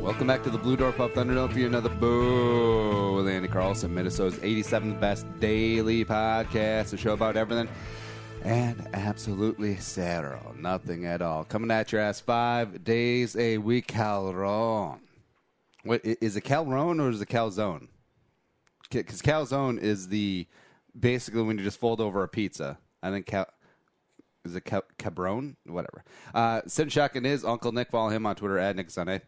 Welcome back to the Blue Door Pub Thunderdome for another Boo with Andy Carlson, Minnesota's 87th best daily podcast, a show about everything and absolutely zero, nothing at all. Coming at your ass 5 days a week, Calron. What, is it Calron or is it Calzone? Because Calzone is basically when you just fold over a pizza. I think is it Cabron? Whatever. Sitting shotgun is Uncle Nick. Follow him on Twitter at Nick Sunday.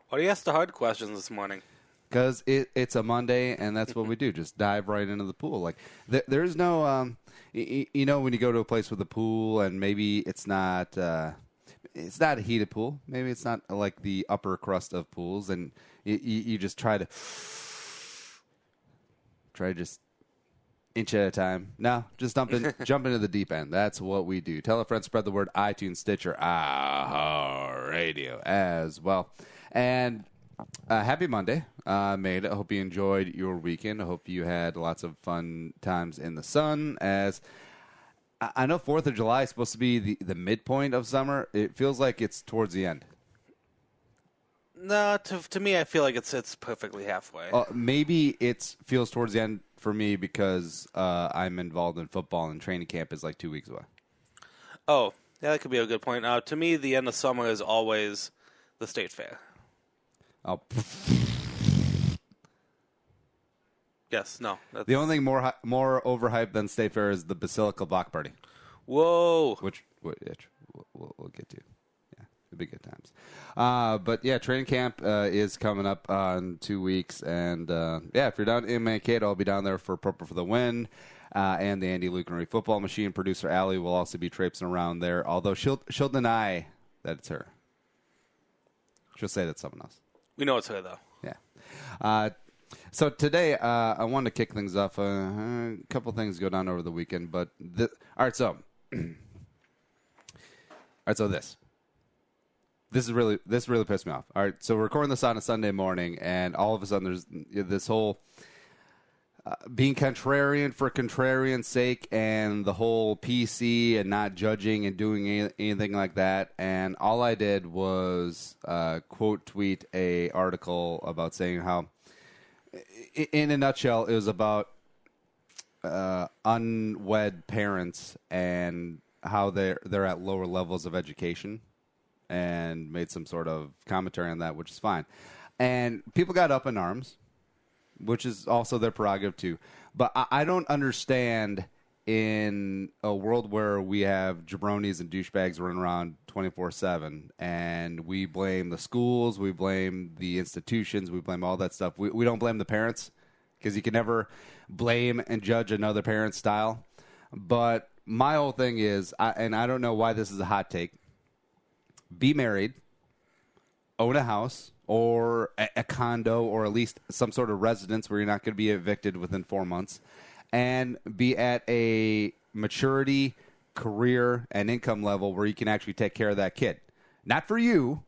Why do you ask the hard questions this morning? Because it's a Monday, and that's what we do. Just dive right into the pool. Like there's no, you know, when you go to a place with a pool, and maybe it's not a heated pool. Maybe it's not like the upper crust of pools, and you just try to just inch at a time. No, just jump into the deep end. That's what we do. Tell a friend, spread the word. iTunes, Stitcher, Radio as well. And happy Monday, mate. I hope you enjoyed your weekend. I hope you had lots of fun times in the sun. As I know 4th of July is supposed to be the midpoint of summer. It feels like it's towards the end. No, to me, I feel like it's perfectly halfway. Maybe it feels towards the end for me because I'm involved in football and training camp is like 2 weeks away. Oh, yeah, that could be a good point. To me, the end of summer is always the state fair. Oh. Yes, no. The only thing more overhyped than State Fair is the Basilica Block Party. Whoa. Which we'll get to. Yeah, it'll be good times. But, yeah, training camp is coming up in 2 weeks. And, yeah, if you're down in Mankato, I'll be down there for Purple for the Win. And the Andy Lucanary Football Machine. Producer Allie will also be traipsing around there, although she'll deny that it's her. She'll say that's someone else. We know it's her, though. Yeah. So today, I wanted to kick things off. A couple things go down over the weekend, but all right. So this really pissed me off. All right. So we're recording this on a Sunday morning, and all of a sudden there's this whole being contrarian for contrarian's sake, and the whole PC and not judging and doing anything like that. And all I did was quote tweet a article about saying how, in a nutshell, it was about unwed parents and how they're at lower levels of education, and made some sort of commentary on that, which is fine. And people got up in arms, which is also their prerogative too. But I don't understand, in a world where we have jabronis and douchebags running around 24/7, and we blame the schools, we blame the institutions, we blame all that stuff. We don't blame the parents, because you can never blame and judge another parent's style. But my whole thing is, and I don't know why this is a hot take, be married, own a house, or a condo, or at least some sort of residence where you're not going to be evicted within 4 months, and be at a maturity, career, and income level where you can actually take care of that kid. Not for you,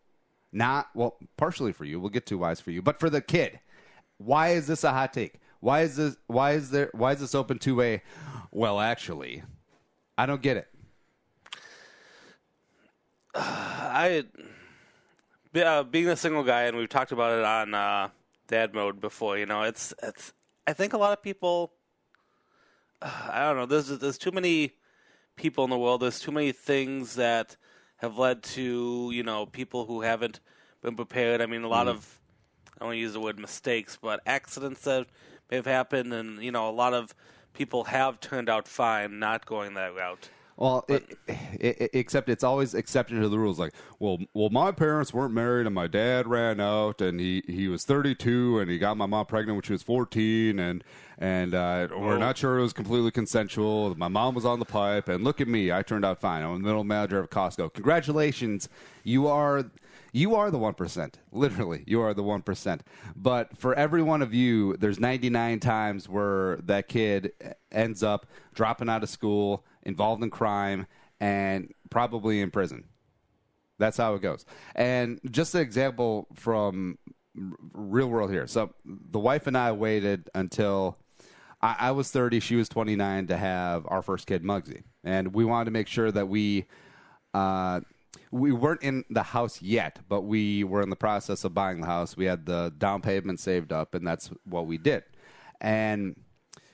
partially for you. We'll get to why it's for you, but for the kid. Why is this a hot take? Why is this open to a, well, actually? I don't get it. Being a single guy, and we've talked about it on Dad Mode before, you know, it's. I think a lot of people, I don't know, there's too many people in the world, there's too many things that have led to, you know, people who haven't been prepared. I mean, a lot of, I don't want to use the word mistakes, but accidents that may have happened, and, you know, a lot of people have turned out fine not going that route. Well, except it's always exception to the rules. Like, well, my parents weren't married, and my dad ran out, and he was 32, and he got my mom pregnant when she was 14, and we're not sure it was completely consensual. My mom was on the pipe, and look at me, I turned out fine. I'm the middle manager of Costco. Congratulations, you are the 1%. Literally, you are the 1%. But for every one of you, there's 99 times where that kid ends up dropping out of school, involved in crime, and probably in prison. That's how it goes. And just an example from real world here. So the wife and I waited until I was 30, she was 29 to have our first kid, Muggsy. And we wanted to make sure that we we weren't in the house yet, but we were in the process of buying the house. We had the down payment saved up, and that's what we did. And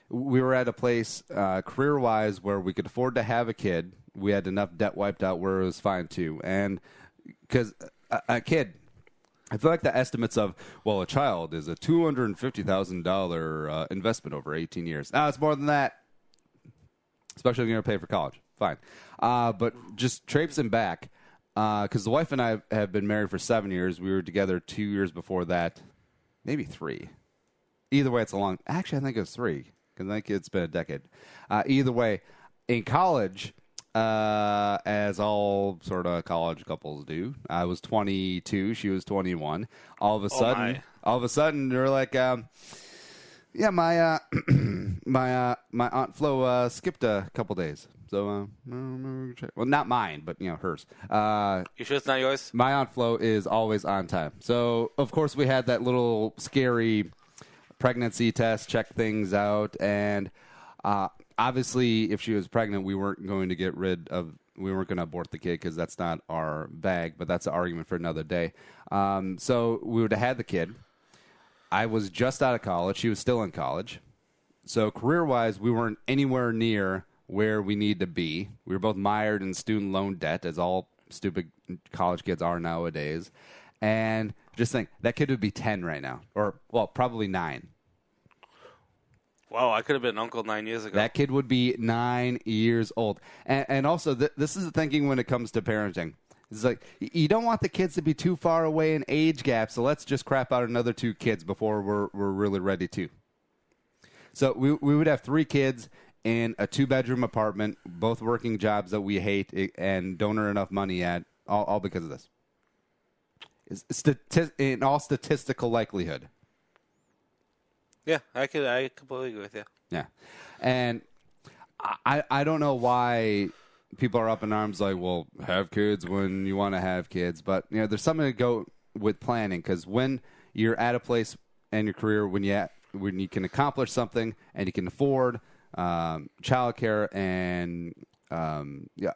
we were at a place career-wise where we could afford to have a kid. We had enough debt wiped out where it was fine, too. And because a kid, I feel like the estimates of, well, a child is a $250,000 investment over 18 years. Now, it's more than that, especially if you're going to pay for college. Fine. But just traipsing back, because the wife and I have been married for 7 years. We were together 2 years before that, maybe 3. Either way, it's a long. Actually, I think it was 3 because I think it's been a decade. Either way, in college, as all sort of college couples do, I was 22, she was 21. All of a sudden, they're like, yeah, my my Aunt Flo skipped a couple days. So, well, not mine, but, hers. You sure it's not yours? My Aunt Flo is always on time. So, of course, we had that little scary pregnancy test, check things out. And obviously, if she was pregnant, we weren't going to abort the kid because that's not our bag, but that's an argument for another day. So, we would have had the kid. I was just out of college. She was still in college. So, career-wise, we weren't anywhere near where we need to be. We were both mired in student loan debt, as all stupid college kids are nowadays. And just think, that kid would be 10 right now. Or, well, probably 9. Wow, I could have been an uncle 9 years ago. That kid would be 9 years old. And also, this is the thinking when it comes to parenting. It's like, you don't want the kids to be too far away in age gap, so let's just crap out another 2 kids before we're really ready to. So we would have 3 kids in a 2-bedroom apartment, both working jobs that we hate and don't earn enough money at, all because of this. In all statistical likelihood. Yeah, I completely agree with you. Yeah. And I don't know why people are up in arms like, well, have kids when you want to have kids. But, there's something to go with planning, because when you're at a place in your career when you can accomplish something and you can afford childcare and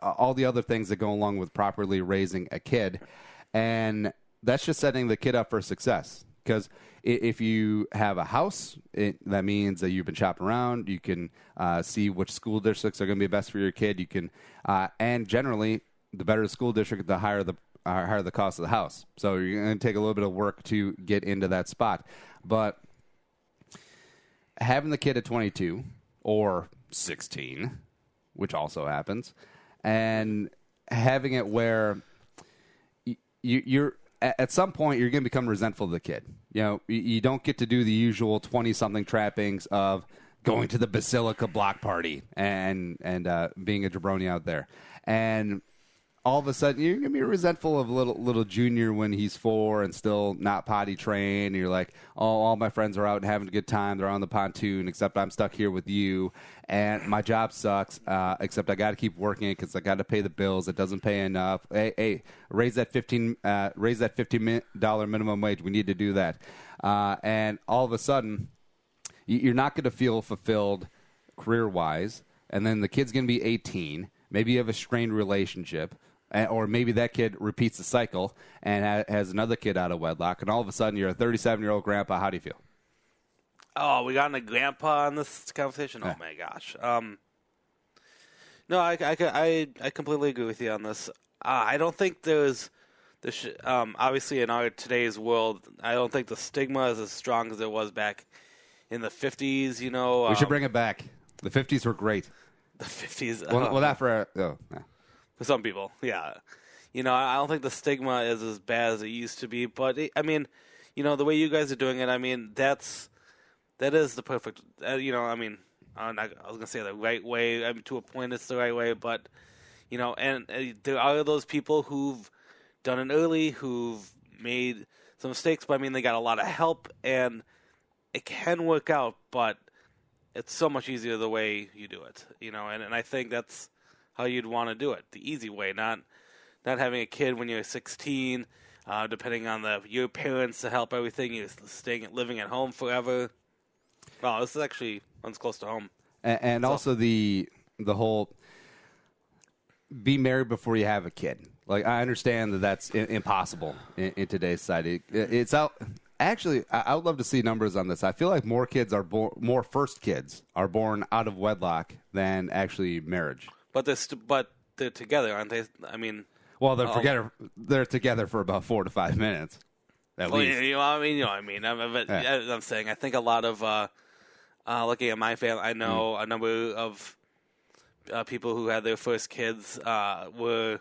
all the other things that go along with properly raising a kid. And that's just setting the kid up for success. Because if you have a house, that means that you've been shopping around. You can see which school districts are going to be best for your kid. You can, and generally, the better the school district, the higher the cost of the house. So you're going to take a little bit of work to get into that spot. But having the kid at 22 or 16, which also happens, and having it where you're at some point you're going to become resentful of the kid. You don't get to do the usual 20-something trappings of going to the Basilica block party and being a jabroni out there. And all of a sudden, you're going to be resentful of little Junior when he's 4 and still not potty trained. And you're like, oh, all my friends are out and having a good time. They're on the pontoon, except I'm stuck here with you. And my job sucks, except I got to keep working it because I got to pay the bills. It doesn't pay enough. Hey, raise that $15 minimum wage. We need to do that. And all of a sudden, you're not going to feel fulfilled career-wise. And then the kid's going to be 18. Maybe you have a strained relationship. Or maybe that kid repeats the cycle and has another kid out of wedlock, and all of a sudden you're a 37-year-old grandpa. How do you feel? Oh, we got a grandpa on this conversation? Oh, my gosh. No, I completely agree with you on this. I don't think there's obviously in our today's world, I don't think the stigma is as strong as it was back in the 50s, We should bring it back. The 50s were great. The 50s. Well, not for... yeah. For some people, yeah. I don't think the stigma is as bad as it used to be. But, the way you guys are doing it, that is the perfect, I was going to say the right way. To a point, it's the right way. But, and there are those people who've done it early, who've made some mistakes. But, they got a lot of help, and it can work out. But it's so much easier the way you do it, and I think that's how you'd want to do it, the easy way, not having a kid when you're 16, depending on your parents to help everything. You're living at home forever. Well, this is actually one's close to home. And also the whole be married before you have a kid. Like, I understand that that's impossible in today's society. It's out. Actually, I would love to see numbers on this. I feel like more first kids are born out of wedlock than actually marriage. But they're together, aren't they? I mean, well, they're together for about 4 to 5 minutes, at least. You know what I mean. I'm saying I think a lot of looking at my family, I know a number of people who had their first kids were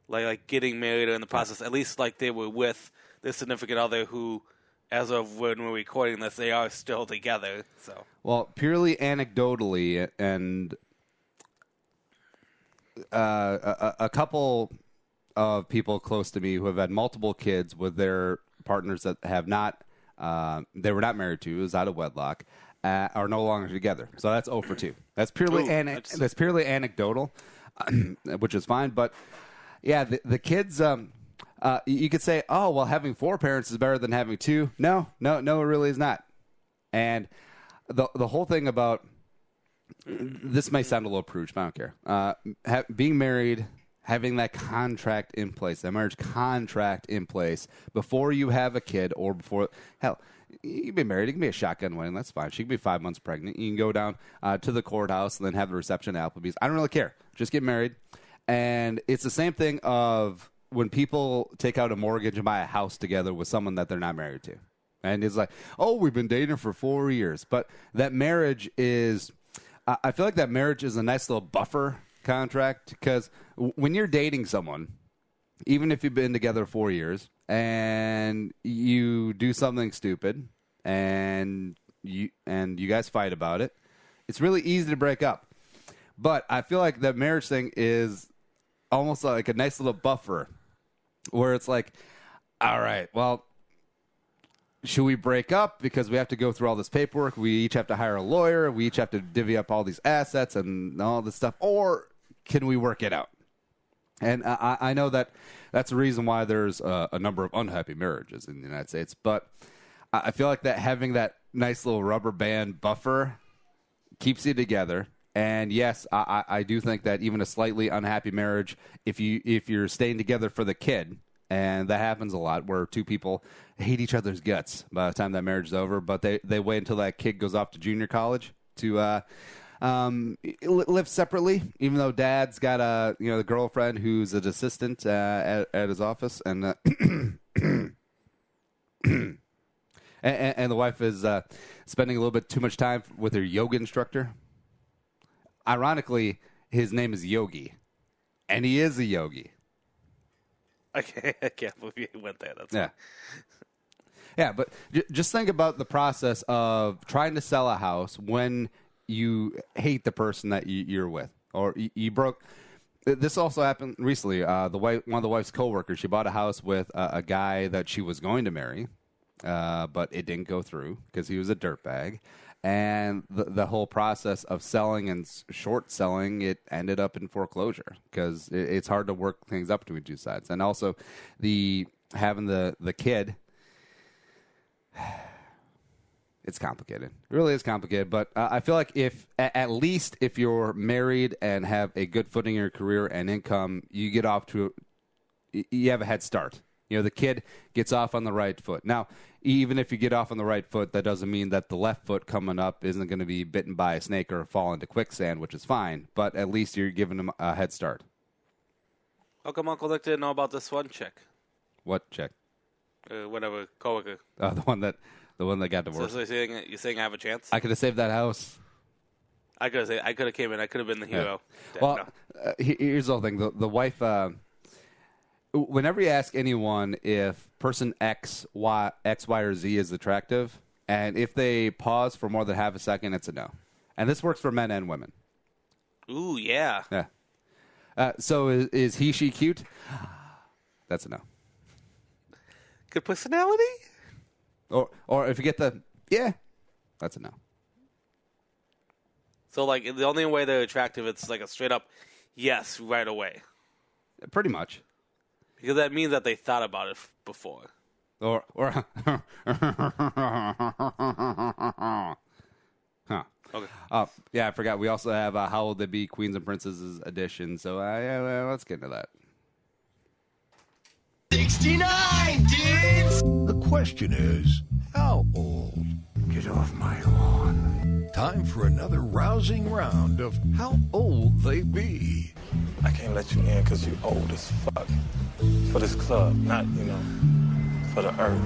like getting married or in the process. At least like they were with their significant other who, as of when we're recording this, they are still together. So, well, purely anecdotally, and a couple of people close to me who have had multiple kids with their partners that have not, they were not married to, it was out of wedlock, are no longer together. So that's 0 for 2. That's purely that's purely anecdotal, which is fine. But yeah, the kids. You could say, oh, well, having 4 parents is better than having 2. No, it really is not. And the whole thing about this may sound a little prude, but I don't care. Being married, having that contract in place, that marriage contract in place before you have a kid or before, hell, you can be married, it can be a shotgun wedding, that's fine. She can be 5 months pregnant. You can go down to the courthouse and then have the reception at Applebee's. I don't really care. Just get married. And it's the same thing of when people take out a mortgage and buy a house together with someone that they're not married to. And it's like, oh, we've been dating for 4 years. But that marriage is, I feel like that marriage is a nice little buffer contract, because when you're dating someone, even if you've been together 4 years and you do something stupid and you guys fight about it, it's really easy to break up. But I feel like that marriage thing is almost like a nice little buffer where it's like, all right, well, should we break up because we have to go through all this paperwork? We each have to hire a lawyer. We each have to divvy up all these assets and all this stuff. Or can we work it out? And I know that that's the reason why there's a number of unhappy marriages in the United States. But I feel like that having that nice little rubber band buffer keeps you together. And yes, I do think that even a slightly unhappy marriage, if you're staying together for the kid, and that happens a lot where 2 people hate each other's guts by the time that marriage is over, but they wait until that kid goes off to junior college to live separately, even though dad's got the girlfriend who's an assistant at his office, and and the wife is spending a little bit too much time with her yoga instructor. Ironically, his name is Yogi, and he is a yogi. Okay, I can't believe you went there. That's yeah. Yeah, but just think about the process of trying to sell a house when you hate the person that you're with, or you broke. This also happened recently. One of the wife's coworkers, she bought a house with a guy that she was going to marry, but it didn't go through because he was a dirtbag. And the whole process of selling and short selling, it ended up in foreclosure because it's hard to work things up between 2 sides. And also, having the kid, it's complicated. It really is complicated. But I feel like at least if you're married and have a good footing in your career and income, you have a head start. The kid gets off on the right foot. Now, even if you get off on the right foot, that doesn't mean that the left foot coming up isn't going to be bitten by a snake or fall into quicksand, which is fine. But at least you're giving them a head start. How come Uncle Nick didn't know about this one chick? What chick? Whatever, coworker. The one that got divorced. So you're saying I have a chance? I could have saved that house. I could have came in. I could have been the hero. Yeah. Well, here's the whole thing. The wife. Whenever you ask anyone if person X, Y, or Z is attractive, and if they pause for more than half a second, it's a no. And this works for men and women. Ooh, yeah. Yeah. So is he, she cute? That's a no. Good personality? Or if you get the, yeah, that's a no. So, like, the only way they're attractive, it's like a straight up yes right away. Pretty much. Because that means that they thought about it before. Or huh. Okay. Yeah, I forgot. We also have How Will They Be? Queens and Princesses edition. So, yeah, let's get into that. question is, how old? Get off my lawn. Time for another rousing round of How Old They Be. I can't let you in because you old as fuck. For this club, not, for the earth.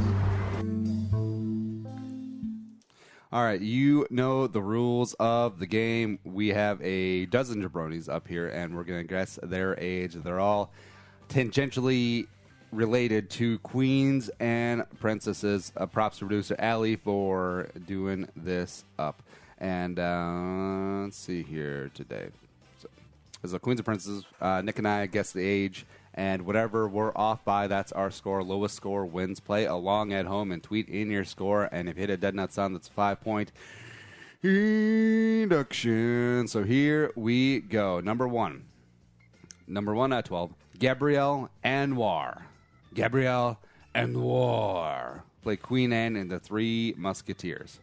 All right, you know the rules of the game. We have a dozen jabronis up here, and we're going to guess their age. They're all tangentially related to queens and princesses. Props to producer Allie for doing this up. And let's see here today. So queens and princesses, Nick and I guess the age, and whatever we're off by, that's our score. Lowest score wins. Play along at home and tweet in your score. And if you hit a dead nut sound, that's a 5-point deduction. So here we go. Number one at 12, Gabrielle Anwar. Gabrielle Anwar. Play Queen Anne in The Three Musketeers.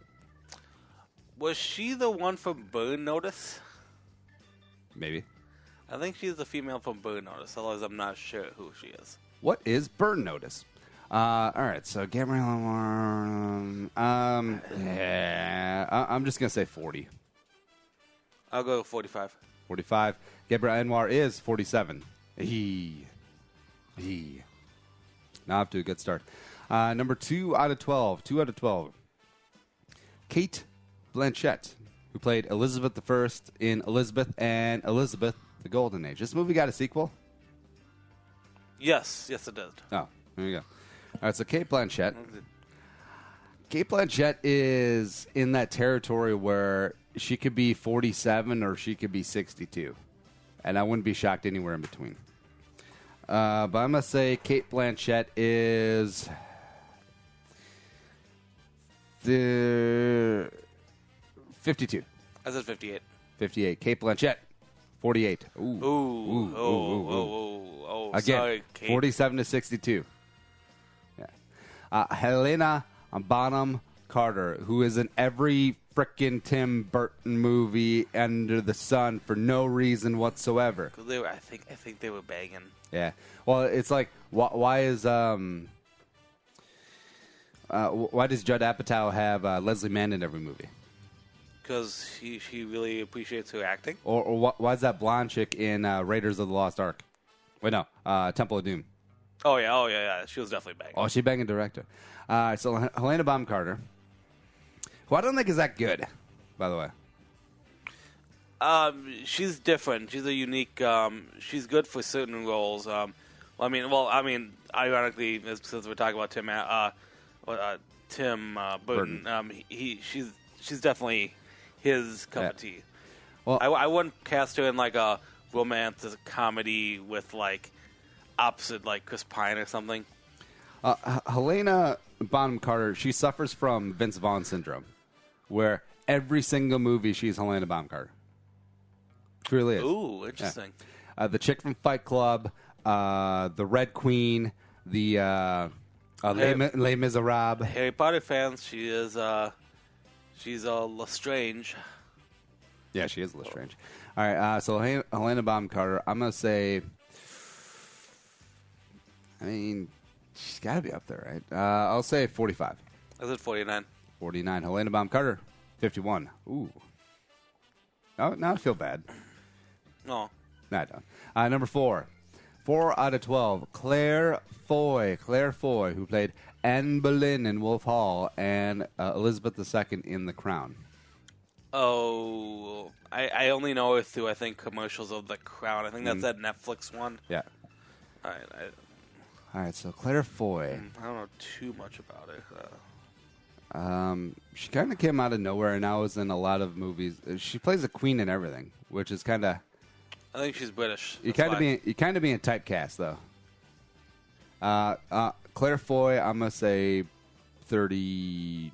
Was she the one from Burn Notice? Maybe. I think she's the female from Burn Notice, otherwise I'm not sure who she is. What is Burn Notice? All right, so Gabrielle Anwar. I'm just going to say 40. I'll go 45. 45. Gabrielle Anwar is 47. Now off to a good start. Number 2 out of 12. 2 out of 12. Kate Blanchett, who played Elizabeth I in Elizabeth and Elizabeth the Golden Age. This movie got a sequel? Yes, it did. Oh, there you go. All right, so Kate Blanchett. Kate Blanchett is in that territory where she could be 47 or she could be 62. And I wouldn't be shocked anywhere in between. But I'm going to say Kate Blanchett is the 52. I said 58. 58. Kate Blanchett, 48. Again, sorry, Kate. 47 to 62. Yeah. Helena Bonham Carter, who is in every frickin' Tim Burton movie under the sun for no reason whatsoever. I think they were banging. Yeah. Well, it's like, why is why does Judd Apatow have Leslie Mann in every movie? Because she really appreciates her acting. Or why is that blonde chick in Raiders of the Lost Ark? Wait, no, Temple of Doom. Oh yeah. She was definitely banging. Oh, she banging director. So Helena Bonham Carter, who I don't think is that good, by the way. She's different. She's a unique. She's good for certain roles. Ironically, since we're talking about Tim Burton, she's definitely his cup of tea. Well, I wouldn't cast her in like a romantic comedy with like opposite like Chris Pine or something. Helena Bonham Carter, she suffers from Vince Vaughn syndrome, where every single movie she's Helena Bonham Carter. Truly is. Ooh, interesting. Yeah. The chick from Fight Club, the Red Queen, the Les Miserables. Harry Potter fans, she's Lestrange. Yeah, she is Lestrange. All right, so Helena Bonham Carter, I'm going to say, she's got to be up there, right? I'll say 45. I said 49. 49. Helena Bonham Carter, 51. Ooh. Now I feel bad. No. No, I don't. Number 4. 4 out of 12. Claire Foy. Claire Foy, who played Anne Boleyn in Wolf Hall and Elizabeth II in The Crown. Oh, I only know her through, I think, commercials of The Crown. I think that's that Netflix one. Yeah. All right, so Claire Foy. I don't know too much about her. She kind of came out of nowhere and now is in a lot of movies. She plays a queen in everything, which is kind of... I think she's British. You kind of being typecast, though. Claire Foy, I'm going to say 32.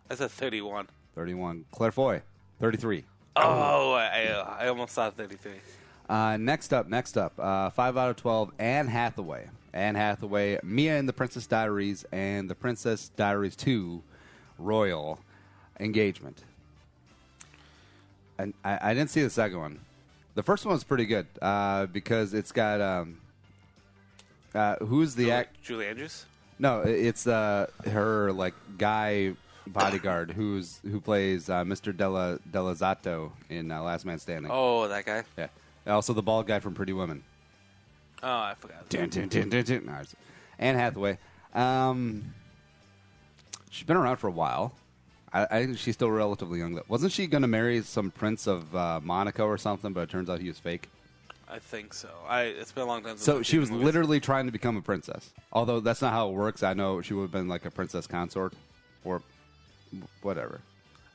I said 31. 31. Claire Foy, 33. Oh, I almost thought 33. Next up, 5 out of 12, Anne Hathaway. Anne Hathaway, Mia in The Princess Diaries, and The Princess Diaries 2, Royal Engagement. And I didn't see the second one. The first one was pretty good because it's got who's the Julie Andrews? No, it's her like guy bodyguard who plays Mr. Delazato in Last Man Standing. Oh, that guy. Yeah. Also the bald guy from Pretty Woman. Oh, I forgot. Dun, dun, dun, dun, dun. No, Anne Hathaway. She's been around for a while. I think she's still relatively young. Wasn't she going to marry some prince of Monaco or something, but it turns out he was fake? I think so. It's been a long time since So I've she seen was the movies. literally trying to become a princess. Although that's not how it works. I know she would have been like a princess consort or whatever.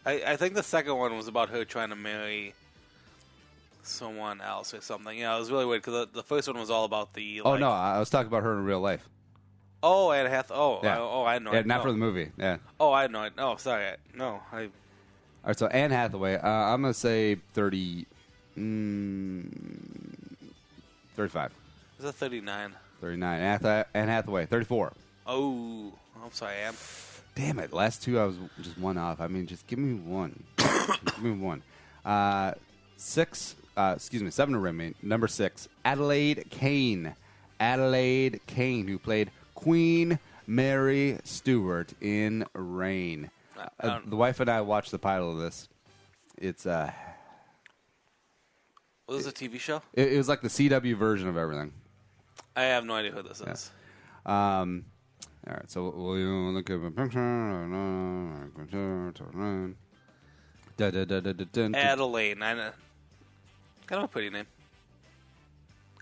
I think the second one was about her trying to marry someone else or something. Yeah, it was really weird because the first one was all about the. Oh, like, no. I was talking about her in real life. Oh, Anne Hathaway. Oh, Yeah. I had no Yeah, idea. not No. for the movie. Yeah. Oh, I had no idea. No, sorry. No, I. All right, so Anne Hathaway. I'm going to say 35. Is that 39? 39. Anne Hathaway, 34. Oh, I'm sorry, Anne. Damn it. Last two, I was just one off. I mean, just give me one. Give me one. 7 to remain. Number 6, Adelaide Kane. Adelaide Kane, who played Queen Mary Stuart in Rain. The wife and I watched the pilot of this. It's Was this a TV show? it was like the CW version of everything. I have no idea who this is. All right, so we'll look at the picture. Adelaide. I know. Kind of a pretty name.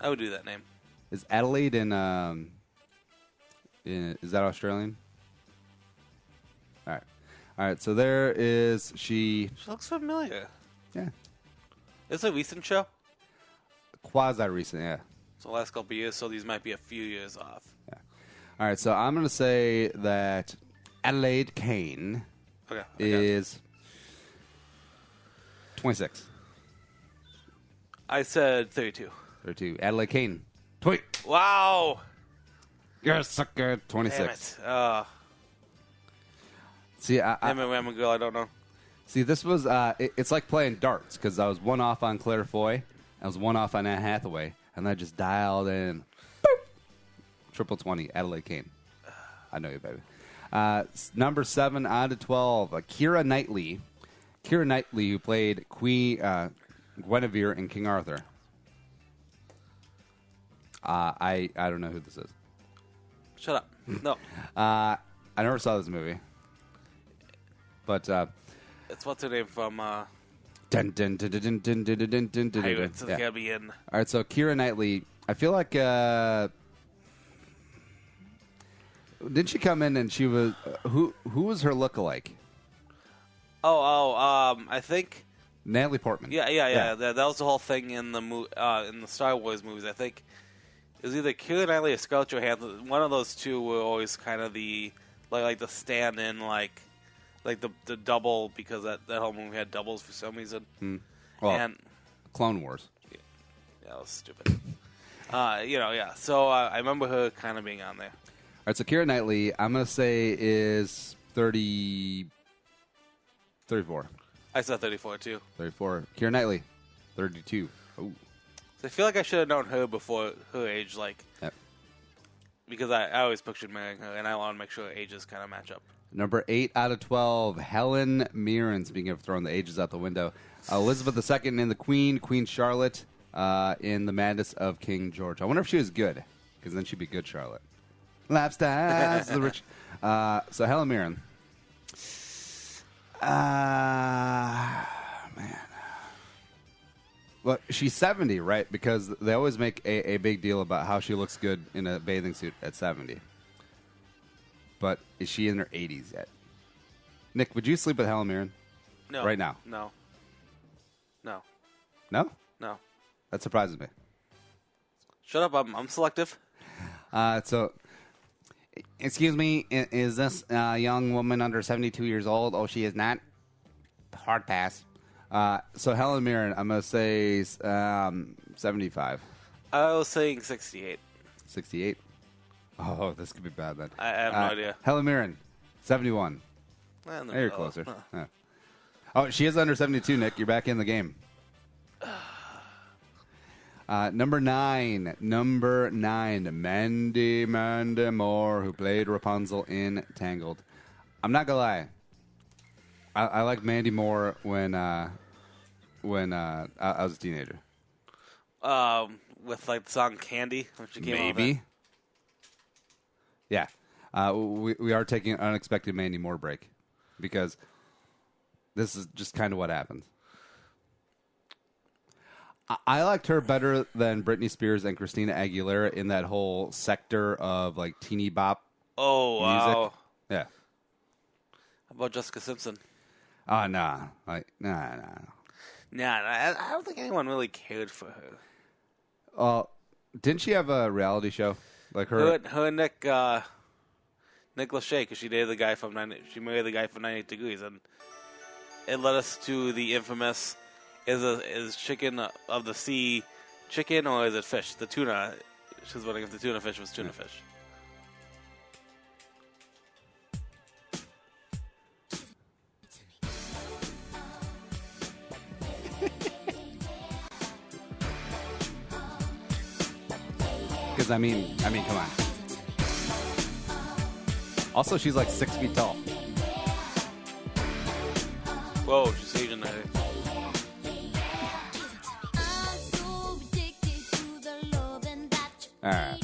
I would do that name. Is Adelaide in is that Australian? All right. So there is she. She looks familiar. Yeah, It's a recent show. quasi recent. Yeah. So the last couple of years, so these might be a few years off. All right. So I'm gonna say that Adelaide Kane Okay. is 26. I said 32. 32. Adelaide Kane. Tweet. Wow. You're a sucker. Damn 26. it. See, I'm a girl. I don't know. See, this was it's like playing darts because I was one off on Claire Foy, I was one off on Anne Hathaway, and I just dialed in. Boop. Triple 20, Adelaide Kane. I know you, baby. Number 7 out of 12, Keira Knightley. Keira Knightley, who played Queen Guinevere in King Arthur. I don't know who this is. Shut up. No. I never saw this movie, but It's what's her name from. dun, dun, dun, dun, dun, dun, dun, dun, dun, dun, dun, It's yeah. gotta be in. All right, so Keira Knightley, I feel like did she come in and she was who was her lookalike? I think. Natalie Portman. Yeah. That was the whole thing in the in the Star Wars movies. I think it was either Keira Knightley or Scarlett Johansson. One of those two were always kind of the like the stand-in, like the double, because that whole movie had doubles for some reason. Well, And Clone Wars. yeah, that was stupid. Yeah. So I remember her kind of being on there. All right, so Keira Knightley, I'm gonna say is 34. I said 34 too. 34. Keira Knightley, 32. Ooh. So I feel like I should have known her before her age, Yep. because I always pictured marrying her, and I want to make sure ages kind of match up. Number 8 out of 12, Helen Mirren. Speaking of throwing the ages out the window, Elizabeth II in The Queen, Queen Charlotte in The Madness of King George. I wonder if she was good, because then she'd be good Charlotte. Lifestyles of the rich. So Helen Mirren. Man. Well, she's 70, right? Because they always make a big deal about how she looks good in a bathing suit at 70. But is she in her 80s yet? Nick, would you sleep with Helen Mirren? No. Right now? No. No? No. That surprises me. Shut up. I'm selective. So, excuse me, is this young woman under 72 years old? Oh, she is not? Hard pass. So Helen Mirren, I'm going to say 75. I was saying 68. 68. Oh, this could be bad then. I have no idea. Helen Mirren, 71. Eh, in the Hey, you're middle. closer. Huh. Yeah. Oh, she is under 72, Nick. You're back in the game. Number nine, Mandy Moore, who played Rapunzel in Tangled. I'm not gonna lie, I liked Mandy Moore when I was a teenager. With like the song "Candy," when she came out with Maybe. Yeah, we are taking an unexpected Mandy Moore break because this is just kind of what happens. I liked her better than Britney Spears and Christina Aguilera in that whole sector of like teeny bop Oh, music. wow. Yeah. How about Jessica Simpson? Oh, nah. Nah. Nah, I don't think anyone really cared for her. Didn't she have a reality show? Like Her and Nick Lachey, because she dated the guy from she married the guy from 98 Degrees, and it led us to the infamous: is chicken of the sea chicken or is it fish? The tuna. She's wondering if the tuna fish was tuna fish. Because I mean, come on. Also, she's like 6 feet tall. Whoa, she's Asian. All right.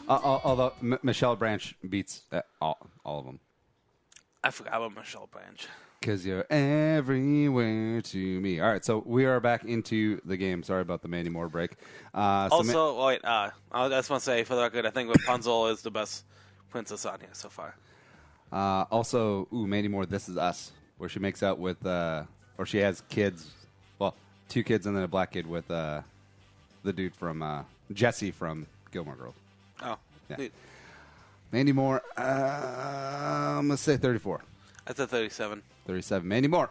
Although Michelle Branch beats all of them. I forgot about Michelle Branch. Because you're everywhere to me. All right, so we are back into the game. Sorry about the Mandy Moore break. I just want to say, for the record, I think Rapunzel is the best princess on here so far. Also, Mandy Moore, This Is Us, where she makes out with, or she has kids, well, 2 kids and then a black kid with the dude from, Jesse from Gilmore Girls. Oh, Yeah. neat. Mandy Moore, I'm going to say 34. That's a 37. 37. Mandy Moore,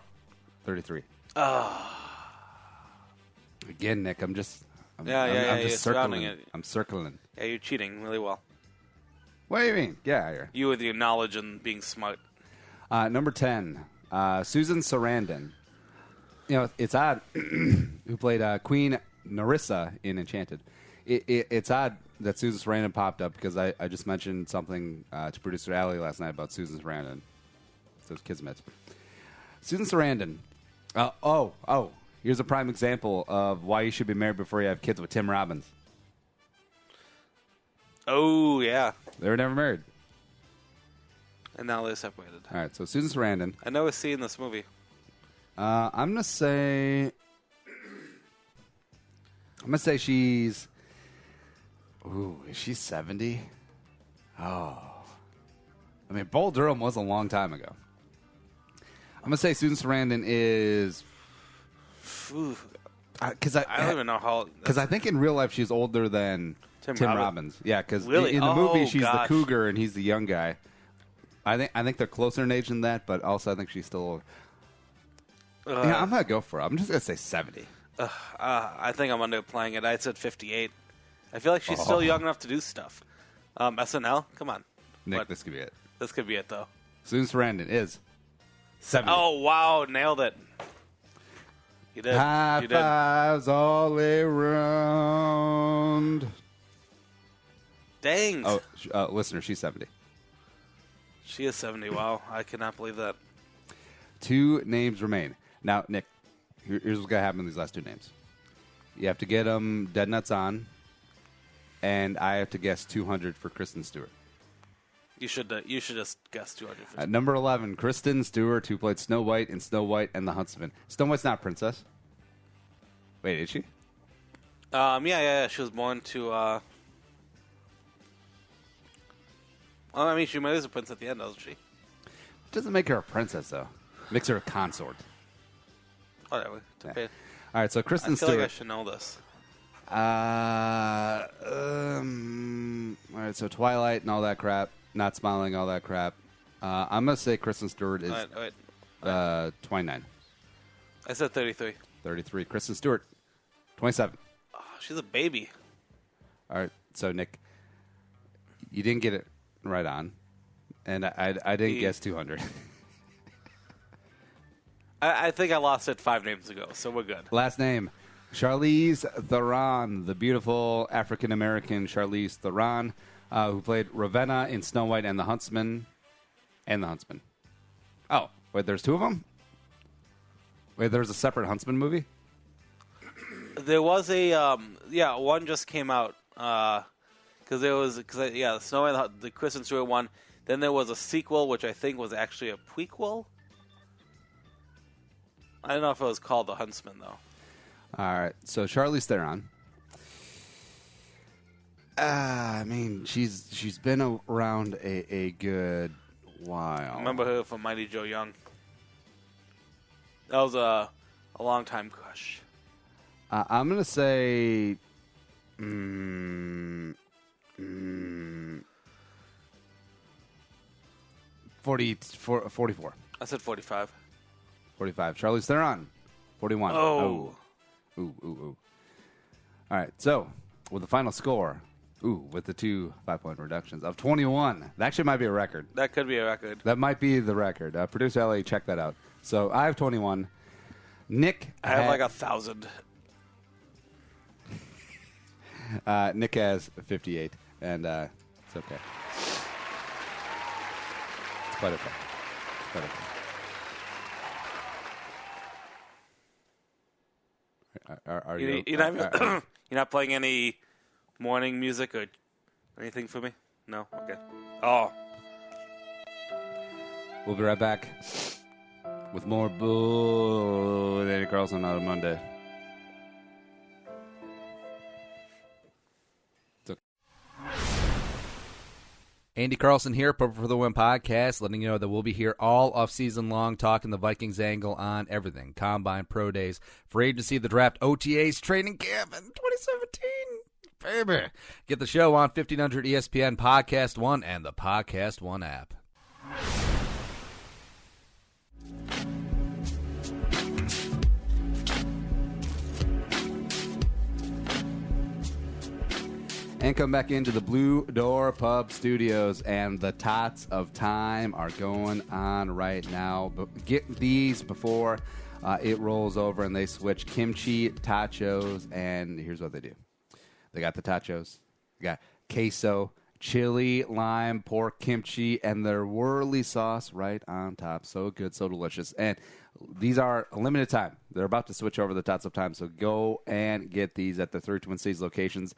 33. Again, Nick, I'm just You're just surrounding circling. it. I'm circling. Yeah, you're cheating really well. What do you mean? Get out of here. You with your knowledge and being smart. Number 10, Susan Sarandon. You know, it's odd who played Queen Narissa in Enchanted. It's odd that Susan Sarandon popped up because I just mentioned something to producer Allie last night about Susan Sarandon. So it's Kismet. Susan Sarandon. Here's a prime example of why you should be married before you have kids with Tim Robbins. Oh, yeah. They were never married. And now they're separated. All right, so Susan Sarandon. I never seen this movie. I'm gonna say she's. Ooh, is she 70? Oh, I mean, Bull Durham was a long time ago. I'm gonna say Susan Sarandon is. Because I don't even know how. Because I think in real life she's older than Tim Robbins. Yeah, because Really? in the movie she's gosh. the cougar and he's the young guy. I think they're closer in age than that, but also I think she's still. Yeah, I'm gonna go for it. I'm just gonna say 70. I think I'm underplaying it. I said 58. I feel like she's still young enough to do stuff. SNL? Come on. Nick, What? this could be it. This could be it, though. Susan Sarandon is 70. Oh, wow. Nailed it. You did. High You did. fives all around. Dang. Oh, listener, she's 70. She is 70. Wow. I cannot believe that. 2 names remain. Now, Nick, here's what's going to happen with these last 2 names. You have to get them dead nuts on, and I have to guess 200 for Kristen Stewart. You should just guess 250. At number 11, Kristen Stewart, who played Snow White in Snow White and the Huntsman. Snow White's not a princess. Wait, is she? Yeah. She was born to. Well, I mean, she marries a prince at the end, doesn't she? Doesn't make her a princess, though. Makes her a consort. Whatever. It's okay. All right, so Kristen I feel Stewart. like I should know this. All right, so Twilight and all that crap. Not Smiling, all that crap. I'm going to say Kristen Stewart is All right. 29. I said 33. 33. Kristen Stewart, 27. Oh, she's a baby. All right, so Nick, you didn't get it right on, and I didn't guess 200. I think I lost it 5 names ago, so we're good. Last name, Charlize Theron, the beautiful African-American Charlize Theron, who played Ravenna in Snow White and the Huntsman. Oh, wait, there's two of them? Wait, there's a separate Huntsman movie? There was a one just came out because Snow White, the Kristen Stewart one. Then there was a sequel, which I think was actually a prequel. I don't know if it was called The Huntsman though. All right, so Charlize Theron. I mean, she's been around a good while. I remember her from Mighty Joe Young. That was a long time crush. I'm gonna say, 44. I said 45. 45. Charlize Theron, 41. Oh. Ooh. All right, so with the final score, with the 2 5-point reductions of 21. That actually might be a record. That could be a record. That might be the record. Producer LA, check that out. So I have 21. Nick, I have like 1,000. Nick has 58, and it's okay. It's quite okay. Are you? You're not playing any morning music or anything for me? No? Okay. Oh. We'll be right back with more Bull with Andy Carlson on a Monday. Andy Carlson here, Purple for the Win podcast, letting you know that we'll be here all off season long talking the Vikings angle on everything. Combine, pro days, free agency, the draft, OTAs, training camp in 2017. Baby. Get the show on 1500 ESPN Podcast One and the Podcast One app. And come back into the Blue Door Pub Studios, and the Tots of Time are going on right now. But get these before it rolls over and they switch kimchi, tachos, and here's what they do. They got the tachos, they got queso, chili, lime, pork, kimchi, and their whirly sauce right on top. So good, so delicious. And these are a limited time. They're about to switch over the Tots of Time, so go and get these at the 3 Twin Cities locations.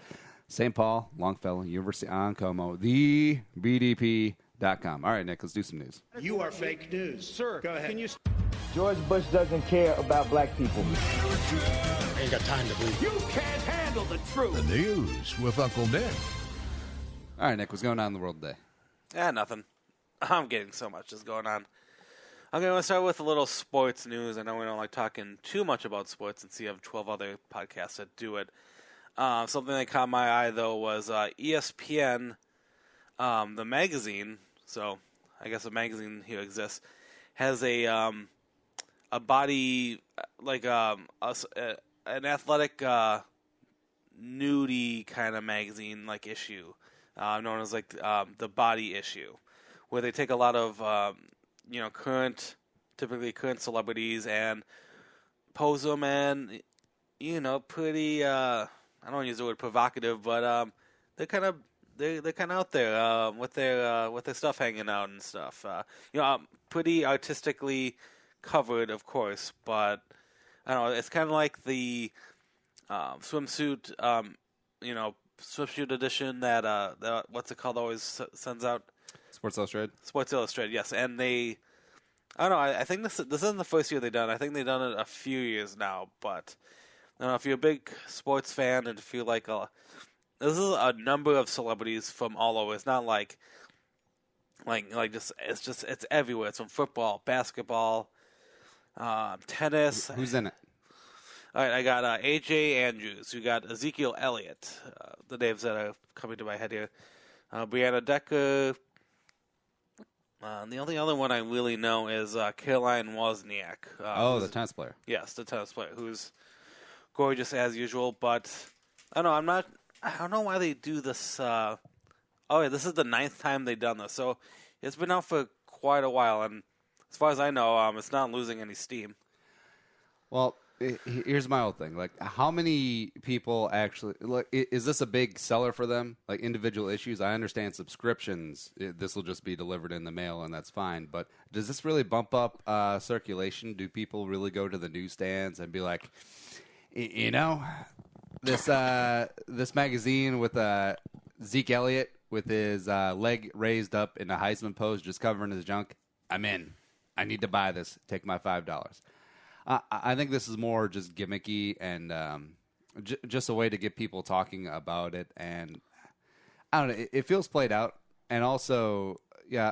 St. Paul, Longfellow, University on Como, thebdp.com. All right, Nick, let's do some news. You are fake news. Sir, go ahead. George Bush doesn't care about black people. Ain't got time to believe. You can't handle the truth. The news with Uncle Nick. All right, Nick, what's going on in the world today? Nothing. I'm getting so much is going on. I'm going to start with a little sports news. I know we don't like talking too much about sports, since you have 12 other podcasts that do it. Something that caught my eye, though, was ESPN, the magazine. So I guess a magazine here exists. Has a body like an athletic nudie kind of magazine like issue, known as like the Body Issue, where they take a lot of typically current celebrities and pose them and pretty. I don't want to use the word provocative, but they're kind of out there with their stuff hanging out and stuff. Pretty artistically covered, of course, but I don't know. It's kind of like the swimsuit, swimsuit edition that what's it called? Always sends out. Sports Illustrated. Sports Illustrated, yes, and they. I don't know. I think this isn't the first year they've done it. I think they've done it a few years now, but. I don't know if you're a big sports fan and feel like this is a number of celebrities from all over. It's not like it's everywhere. It's from football, basketball, tennis. Who's in it? All right, I got AJ Andrews. You got Ezekiel Elliott. The names that are coming to my head here. Brianna Decker. The only other one I really know is Caroline Wozniak. The tennis player. Yes, the tennis player who's gorgeous as usual, but I don't know. I don't know why they do this. This is the 9th time they've done this, so it's been out for quite a while. And as far as I know, it's not losing any steam. Well, Here's my whole thing. Like, how many people actually? Like, is this a big seller for them? Like individual issues. I understand subscriptions. This will just be delivered in the mail, and that's fine. But does this really bump up circulation? Do people really go to the newsstands and be like, you know, this magazine with Zeke Elliott with his leg raised up in a Heisman pose, just covering his junk? I'm in. I need to buy this. Take my $5. I think this is more just gimmicky and just a way to get people talking about it. And I don't know, it feels played out. And also, yeah,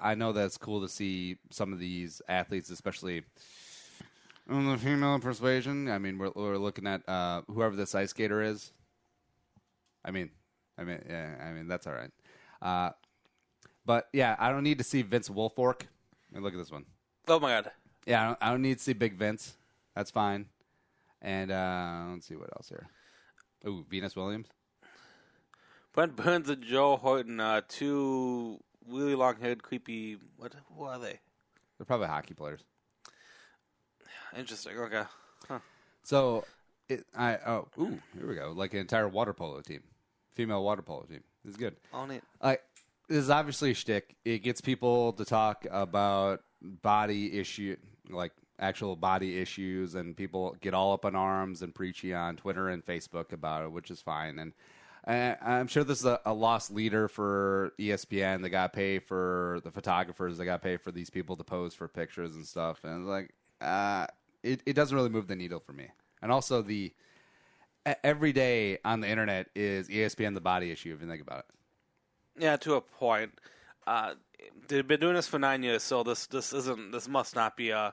I know that it's cool to see some of these athletes, especially on the female persuasion. I mean, we're looking at whoever this ice skater is. I mean, that's all right. But yeah, I don't need to see Vince Wilfork. I mean, look at this one. Oh my God. Yeah, I don't need to see Big Vince. That's fine. And let's see what else here. Ooh, Venus Williams. Brent Burns and Joe Horton, two really long-haired, creepy. Who are they? They're probably hockey players. Interesting. Okay. Huh. So, here we go. Like an entire water polo team, female water polo team. This is good. Oh, neat. This is obviously a shtick. It gets people to talk about body issue, like actual body issues, and people get all up in arms and preachy on Twitter and Facebook about it, which is fine. And I'm sure this is a lost leader for ESPN. They got to pay for the photographers. They got to pay for these people to pose for pictures and stuff. And it doesn't really move the needle for me. And also every day on the internet is ESPN the body issue, if you think about it. Yeah, to a point. They've been doing this for 9 years, so this must not be a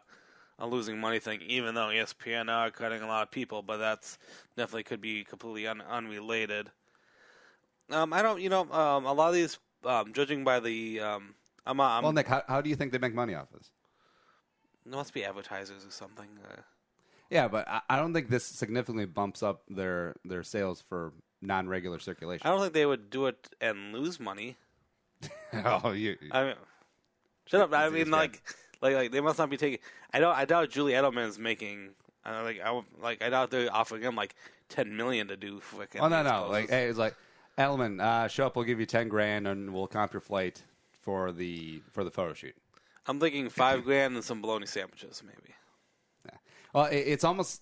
losing money thing. Even though ESPN are cutting a lot of people, but that's definitely could be completely unrelated. I don't, a lot of these, judging by the, well, Nick, how do you think they make money off this? There must be advertisers or something. Yeah, but I don't think this significantly bumps up their sales for non-regular circulation. I don't think they would do it and lose money. Oh, you! I mean, shut up. I mean, like they must not be taking. I doubt Julie Edelman's making. I doubt they're offering him like $10 million to do. Oh no! Like, hey, it's like Edelman, show up. We'll give you $10,000 and we'll comp your flight for the photo shoot. I'm thinking $5,000 and some bologna sandwiches, maybe. Yeah. Well, it's almost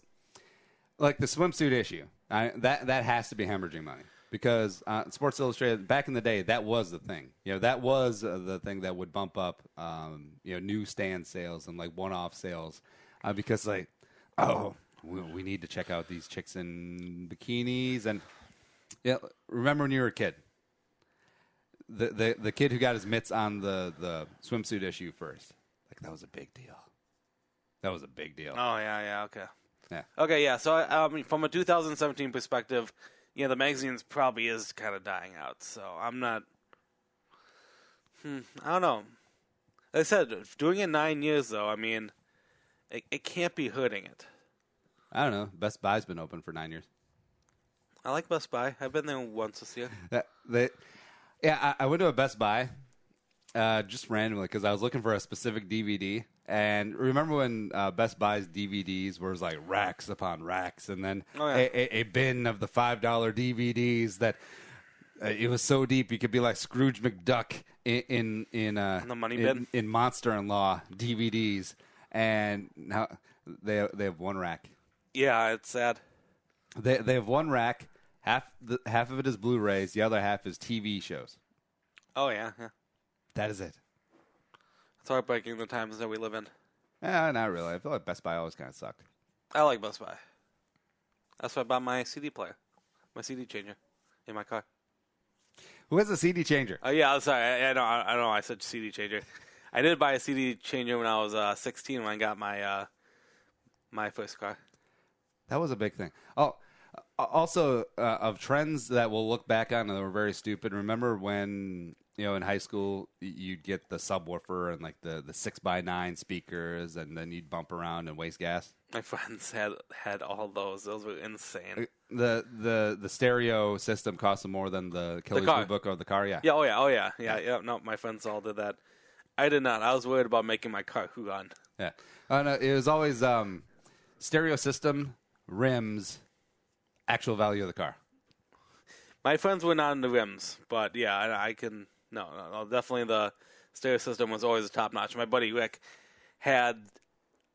like the swimsuit issue. That has to be hemorrhaging money. Because Sports Illustrated, back in the day, that was the thing. That was the thing that would bump up, newsstand sales and like one-off sales, because we need to check out these chicks in bikinis. And remember when you were a kid, the kid who got his mitts on the swimsuit issue first, like that was a big deal. That was a big deal. Oh yeah, okay. Yeah. Okay, yeah. So I mean, from a 2017 perspective. Yeah, the magazine's probably is kind of dying out, so I'm not. I don't know. Like I said, doing it 9 years though, I mean, it can't be hurting it. I don't know. Best Buy's been open for 9 years. I like Best Buy. I've been there once this year. I went to a Best Buy just randomly because I was looking for a specific DVD. And remember when Best Buy's DVDs was like racks upon racks, and then a bin of the $5 DVDs that it was so deep you could be like Scrooge McDuck in the money bin in Monster-in-Law DVDs, and now they have one rack. Yeah, it's sad. They have one rack. Half of it is Blu-rays. The other half is TV shows. Oh yeah. That is it. It's heartbreaking the times that we live in. Not really. I feel like Best Buy always kind of sucked. I like Best Buy. That's why I bought my CD player, my CD changer, in my car. Who has a CD changer? Oh yeah, I'm sorry. I know. I said CD changer. I did buy a CD changer when I was 16 when I got my my first car. That was a big thing. Oh, also of trends that we'll look back on that were very stupid. Remember when in high school you'd get the subwoofer and like the 6x9 speakers, and then you'd bump around and waste gas? My friends had all those. Those were insane. The stereo system cost them more than the Kelly's Blue Book of the car. Yeah. Yeah. Oh yeah. No, my friends all did that. I did not. I was worried about making my car hoot on. Yeah. Oh no, it was always stereo system, rims, actual value of the car. My friends were not on the rims, but yeah, I can. No, definitely the stereo system was always top notch. My buddy Rick had,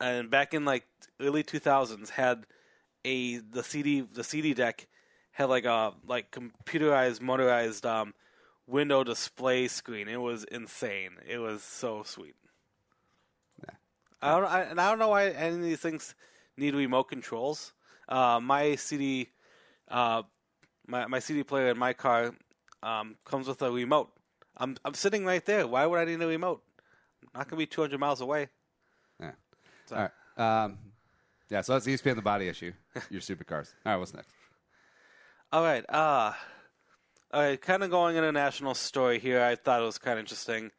and back in like early 2000s, had the CD deck had like a computerized, motorized window display screen. It was insane. It was so sweet. Yeah. I don't know why any of these things need remote controls. My CD, my CD player in my car comes with a remote. I'm sitting right there. Why would I need a remote? I'm not gonna be 200 miles away. Yeah. So. All right. Yeah. So that's ESPN the body issue. Your supercars. All right. What's next? All right. All right. Kind of going international story here. I thought it was kind of interesting.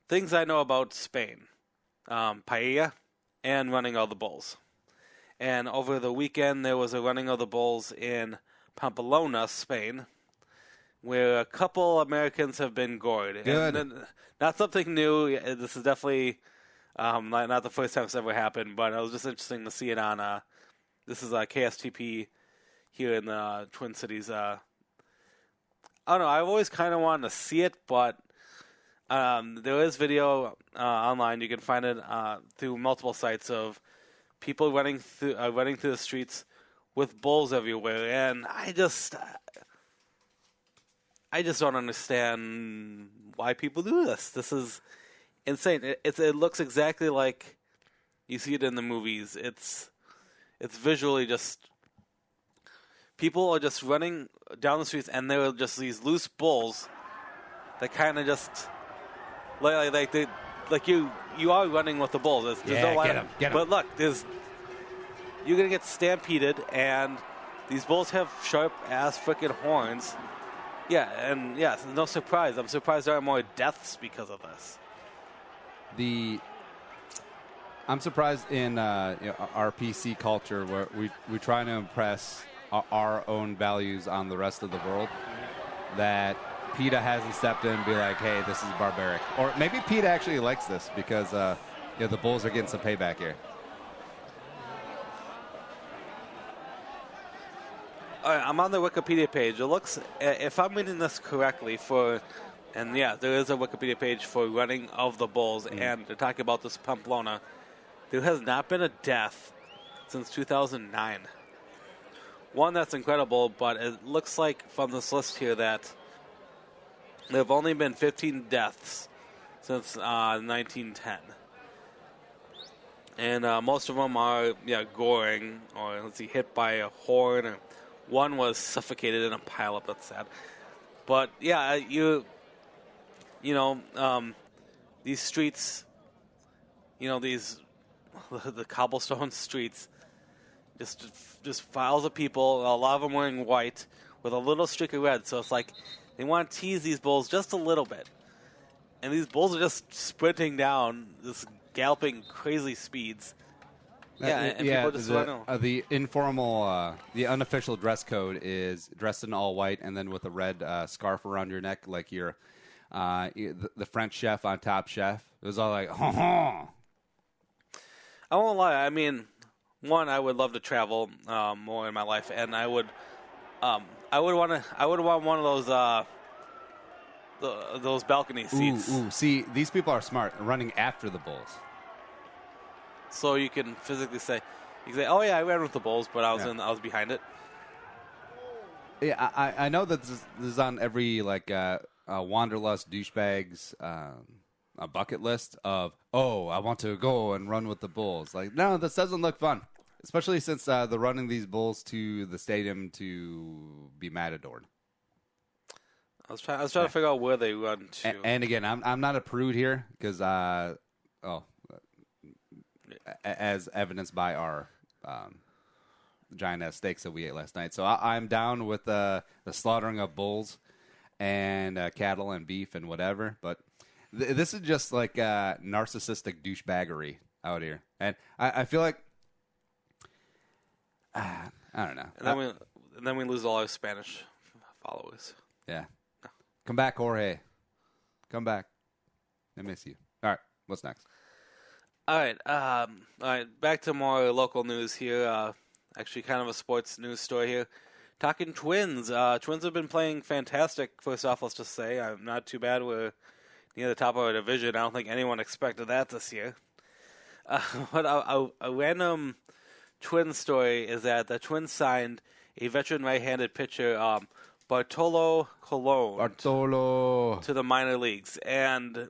Things I know about Spain, paella, and running of the bulls. And over the weekend, there was a running of the bulls in Pamplona, Spain, where a couple Americans have been gored. Good. And not something new. This is definitely not the first time it's ever happened, but it was just interesting to see it on. This is KSTP here in the Twin Cities. I don't know. I've always kind of wanted to see it, but there is video online. You can find it through multiple sites of people running through the streets with bulls everywhere, and I just don't understand why people do this. This is insane. It looks exactly like you see it in the movies. It's visually just people are just running down the streets, and there are just these loose bulls that kind of just like you are running with the bulls. There's no line. Get 'em. But look, you're gonna get stampeded, and these bulls have sharp ass freaking horns. Yeah, and yeah, no surprise. I'm surprised there aren't more deaths because of this. I'm surprised in our PC culture where we try to impress our own values on the rest of the world that PETA hasn't stepped in and be like, hey, this is barbaric. Or maybe PETA actually likes this because the bulls are getting some payback here. All right, I'm on the Wikipedia page. It looks, if I'm reading this correctly, and yeah, there is a Wikipedia page for running of the bulls, and they're talking about this Pamplona. There has not been a death since 2009. One, that's incredible, but it looks like from this list here that there have only been 15 deaths since 1910. And most of them are, goring, or let's see, hit by a horn, or one was suffocated in a pileup. That's sad. But yeah, these streets, the cobblestone streets, just files of people. A lot of them wearing white with a little streak of red. So it's like they want to tease these bulls just a little bit, and these bulls are just sprinting down, just galloping crazy speeds. Yeah, and people just the informal, the unofficial dress code is dressed in all white and then with a red scarf around your neck, like you're the French chef on Top Chef. It was all like, ha. I won't lie. I mean, one, I would love to travel more in my life, and I would want one of those balcony seats. Ooh, see, these people are smart, running after the bulls. So you can physically say, "Oh yeah, I ran with the bulls, but I was behind it." Yeah, I know that this is on every wanderlust douchebags a bucket list of, I want to go and run with the bulls. Like, no, this doesn't look fun, especially since they're running these bulls to the stadium to be matadored. I was trying to figure out where they run to. And again, I'm not a prude here because as evidenced by our giant ass steaks that we ate last night. So I'm down with the slaughtering of bulls and cattle and beef and whatever. But this is just like narcissistic douchebaggery out here. And I feel like, I don't know. And then we lose all our Spanish followers. Yeah. Come back, Jorge. Come back. I miss you. All right. What's next? All right. Back to more local news here. Actually, kind of a sports news story here. Talking Twins. Twins have been playing fantastic. First off, let's just say I'm not too bad. We're near the top of our division. I don't think anyone expected that this year. But a random Twins story is that the Twins signed a veteran right-handed pitcher, Bartolo Colon, to the minor leagues. And,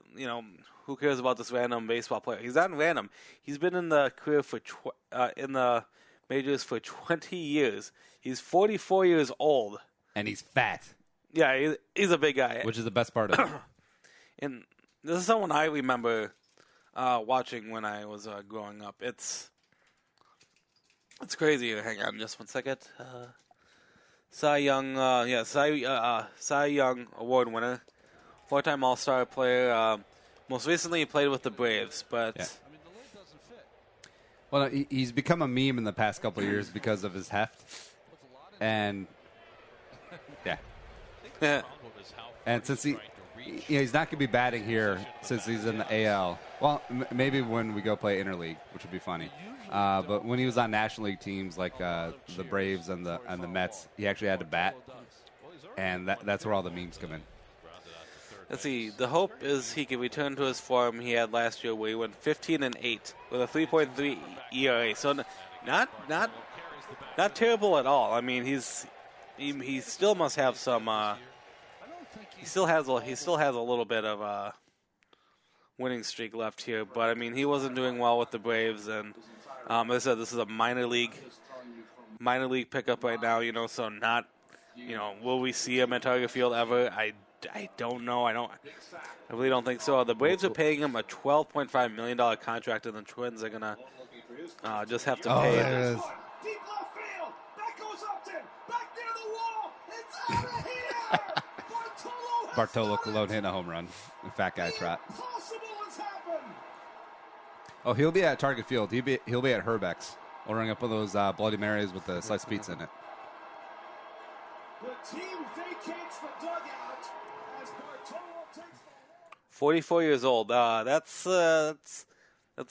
who cares about this random baseball player? He's not random. He's been in the career in the majors for 20 years. He's 44 years old. And he's fat. Yeah, he's a big guy. Which is the best part of it. And this is someone I remember watching when I was growing up. It's crazy. Hang on just one second. Cy Young, Cy Young Award winner. 4-time All-Star player. Most recently, he played with the Braves, but... Yeah. Well, he's become a meme in the past couple of years because of his heft. And, yeah. And since he's not going to be batting here since he's in the AL. Well, maybe when we go play interleague, which would be funny. But when he was on National League teams like the Braves and the Mets, he actually had to bat. And that's where all the memes come in. Let's see. The hope is he can return to his form he had last year, where he went 15-8 with a 3.3 ERA. So not terrible at all. I mean, he still must have some. He still has a little bit of a winning streak left here, but I mean, he wasn't doing well with the Braves, and as I said, this is a minor league pickup right now. So not. Will we see him at Target Field ever? I don't know. I really don't think so. The Braves are paying him a $12.5 million contract, and the Twins are gonna just have to pay. There it is. Deep left field. That goes Upton. Back near the wall. It's out of here. Bartolo Colon hitting a home run. Fat guy trot. Impossible has happened. Oh, he'll be at Target Field. He'll be at Herbeck's, ordering up one of those Bloody Marys with the sliced pizza in it. The team vacates the dugout as Bartolo takes the 44 years old. That's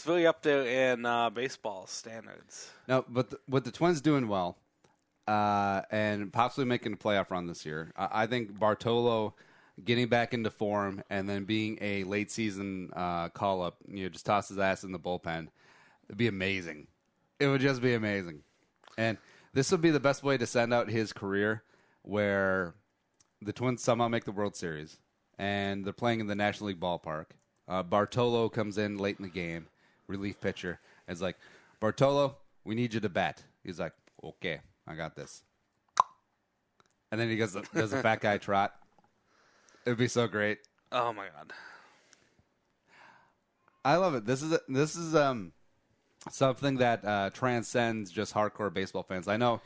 really up there in baseball standards. No, but with the Twins doing well and possibly making a playoff run this year, I think Bartolo getting back into form and then being a late season call-up, just toss his ass in the bullpen, it'd be amazing. It would just be amazing. And this would be the best way to send out his career, where the Twins somehow make the World Series, and they're playing in the National League ballpark. Bartolo comes in late in the game, relief pitcher. It's like, Bartolo, we need you to bat. He's like, okay, I got this. And then he does a fat guy trot. It would be so great. Oh my God, I love it. This is something that transcends just hardcore baseball fans. I know.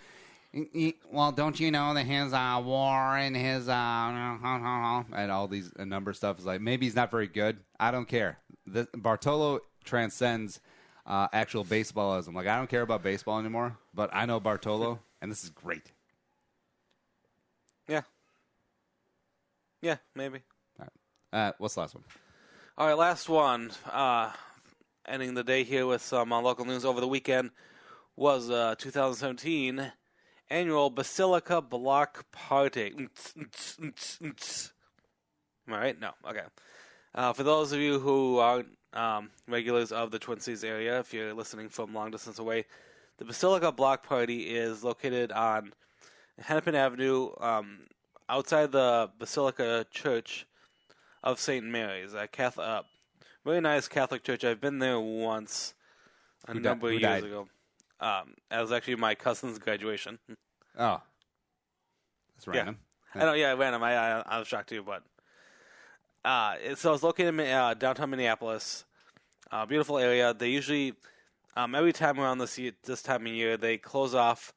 Well, don't you know that his war and his and all these number stuff is like, maybe he's not very good. I don't care. Bartolo transcends actual baseballism. Like, I don't care about baseball anymore, but I know Bartolo, and this is great. Yeah, maybe. All right. What's the last one? All right, last one. Ending the day here with some local news over the weekend was 2017 annual Basilica Block Party. Am I right? No. Okay. For those of you who aren't regulars of the Twin Cities area, if you're listening from long distance away, the Basilica Block Party is located on Hennepin Avenue, outside the Basilica Church of St. Mary's, a Catholic, really nice Catholic church. I've been there once a number of years ago. That was actually my cousin's graduation. Oh, that's random. Yeah. I know, yeah, random. I was shocked too, but so it's located in downtown Minneapolis. Beautiful area. They usually every time around this time of year, they close off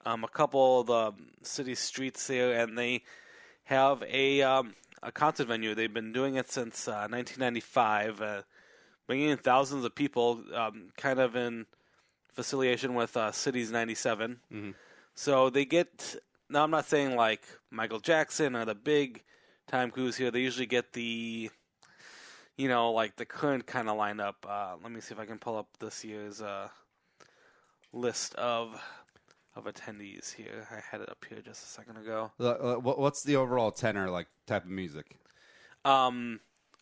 a couple of the city streets there, and they have a concert venue. They've been doing it since 1995, bringing in thousands of people, kind of in affiliation with Cities 97. Mm-hmm. So they get, now I'm not saying like Michael Jackson or the big time crews here. They usually get the, like the current kind of lineup. Let me see if I can pull up this year's list of attendees here. I had it up here just a second ago. What's the overall tenor like type of music? I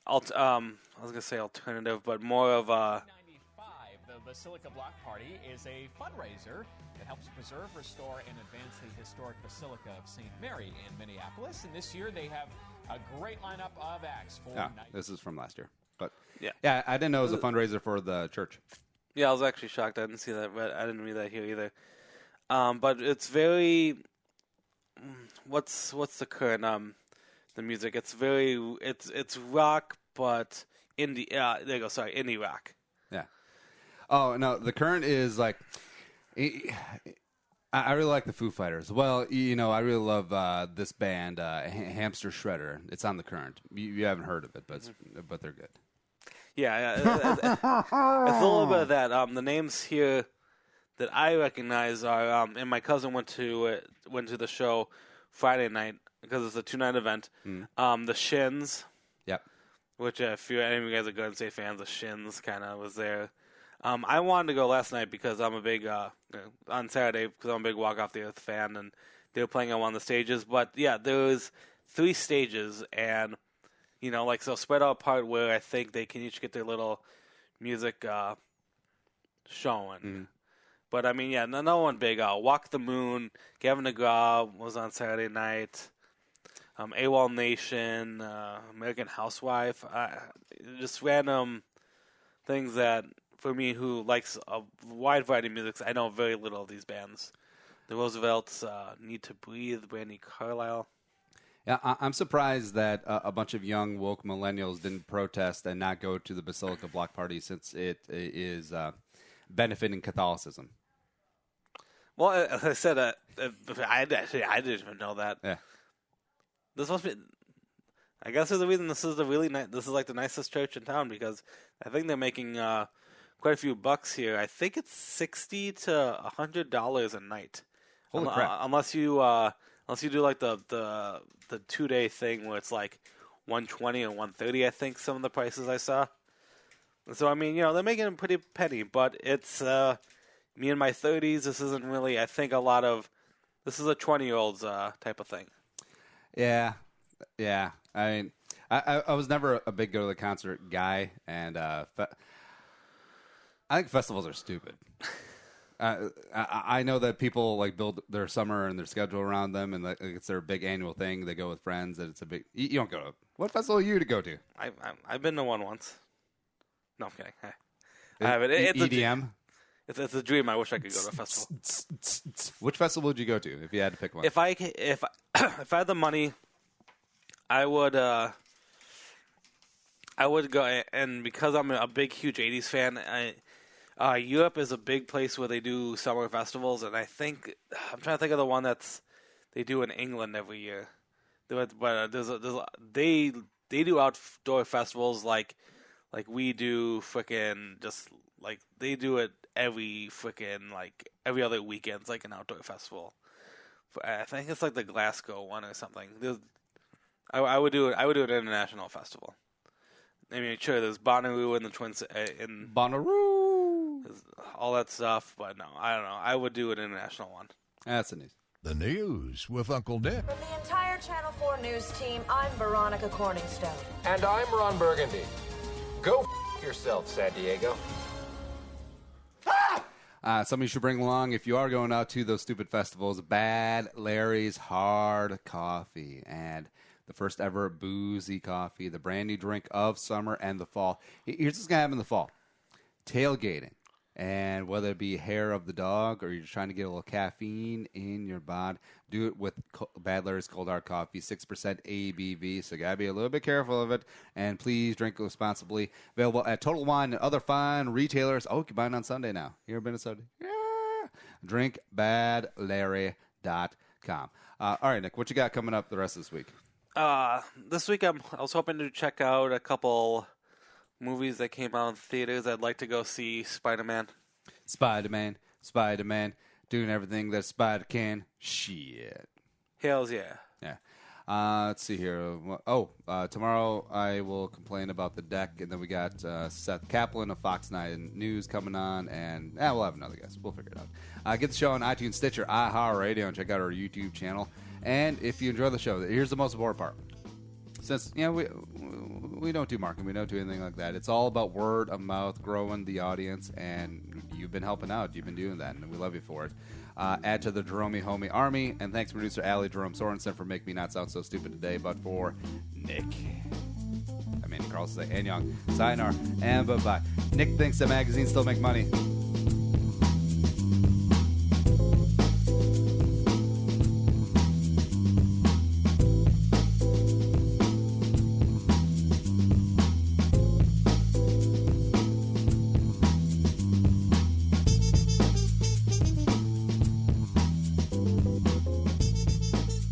was gonna say alternative, but more of a. The Basilica Block Party is a fundraiser that helps preserve, restore, and advance the historic Basilica of St. Mary in Minneapolis. And this year they have a great lineup of acts for This is from last year. But Yeah. I didn't know it was a fundraiser for the church. Yeah, I was actually shocked. I didn't see that. But I didn't read that here either. But it's very. What's the current the music? It's very it's rock, but indie. There you go. Sorry, indie rock. Yeah. Oh no, the current is like. I really like the Foo Fighters. Well, I really love this band, Hamster Shredder. It's on the current. You haven't heard of it, but they're good. Yeah, it's a little bit of that. The names here that I recognize are, and my cousin went to the show Friday night because it's a 2-night event. The Shins. Yep. Which, if any of you guys are Garden State fans, the Shins kind of was there. I wanted to go last night because I'm a big on Saturday because I'm a big Walk Off the Earth fan, and they were playing on one of the stages. But yeah, there was 3 stages, and so spread out apart where I think they can each get their little music showing. But I mean, yeah, no one big. Walk the Moon, Gavin DeGraw was on Saturday night. AWOL Nation, American Housewife, just random things that. For me, who likes a wide variety of music, I know very little of these bands. The Roosevelts, Need to Breathe, Brandy Carlisle. Yeah, I'm surprised that a bunch of young woke millennials didn't protest and not go to the Basilica Block Party since it is benefiting Catholicism. Well, as I said, I didn't even know that. Yeah. This must be. I guess there's a reason this is this is like the nicest church in town because I think they're making quite a few bucks here. I think it's $60 to $100 a night. Holy crap! Unless you do like the 2-day thing where it's like $120 or $130. I think some of the prices I saw. So I mean, they're making a pretty penny, but it's me in my 30s. This isn't really. I think this is a 20-year-old's type of thing. Yeah. I mean, I was never a big go to the concert guy, and I think festivals are stupid. I know that people like build their summer and their schedule around them, and it's their big annual thing. They go with friends, and it's a big. You don't go to what festival are you to go to? I've been to one once. No, I'm kidding. I haven't. It's EDM. It's a dream. I wish I could go to a festival. Which festival would you go to if you had to pick one? If I had the money, I would go, and because I'm a big, huge '80s fan, Europe is a big place where they do summer festivals, and I'm trying to think of the one they do in England every year. But they do outdoor festivals like we do, frickin' just like they do it every other weekend. It's like an outdoor festival. I think it's like the Glasgow one or something. I would do it. I would do an international festival. I mean, sure, there's Bonnaroo and the Twins in Bonnaroo, all that stuff, but no, I don't know. I would do an international one. That's the news. The news with Uncle Dick. From the entire Channel 4 news team, I'm Veronica Corningstone. And I'm Ron Burgundy. Go yourself, San Diego. Somebody should bring along, if you are going out to those stupid festivals, Bad Larry's Hard Coffee. And the first ever boozy coffee, the brand new drink of summer and the fall. Here's what's going to happen in the fall. Tailgating. And whether it be hair of the dog or you're just trying to get a little caffeine in your bod, do it with Bad Larry's Cold Hard Coffee, 6% ABV. So you got to be a little bit careful of it. And please drink responsibly. Available at Total Wine and other fine retailers. Oh, you can buy it on Sunday now. You ever been to Sunday? Yeah. DrinkBadLarry.com. All right, Nick, what you got coming up the rest of this week? This week I was hoping to check out a couple movies that came out in theaters. I'd like to go see Spider-Man. Spider-Man, doing everything that Spider can. Shit. Hells yeah. Yeah. Let's see here. Tomorrow I will complain about the deck, and then we got Seth Kaplan of Fox 9 News coming on, and we'll have another guest. We'll figure it out. Get the show on iTunes, Stitcher, iHeartRadio, and check out our YouTube channel. And if you enjoy the show, here's the most important part. Since we don't do marketing, we don't do anything like that. It's all about word of mouth, growing the audience, and you've been helping out. You've been doing that, and we love you for it. Add to the Jerome Homie Army, and thanks producer Allie Jerome Sorensen for making me not sound so stupid today. But for Nick, I'm Andy Carlson, and Young, sayonara, and bye-bye. Nick thinks that magazines still make money.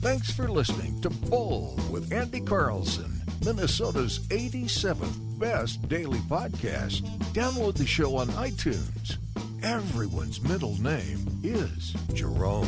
Thanks for listening to Bowl with Andy Carlson, Minnesota's 87th best daily podcast. Download the show on iTunes. Everyone's middle name is Jerome.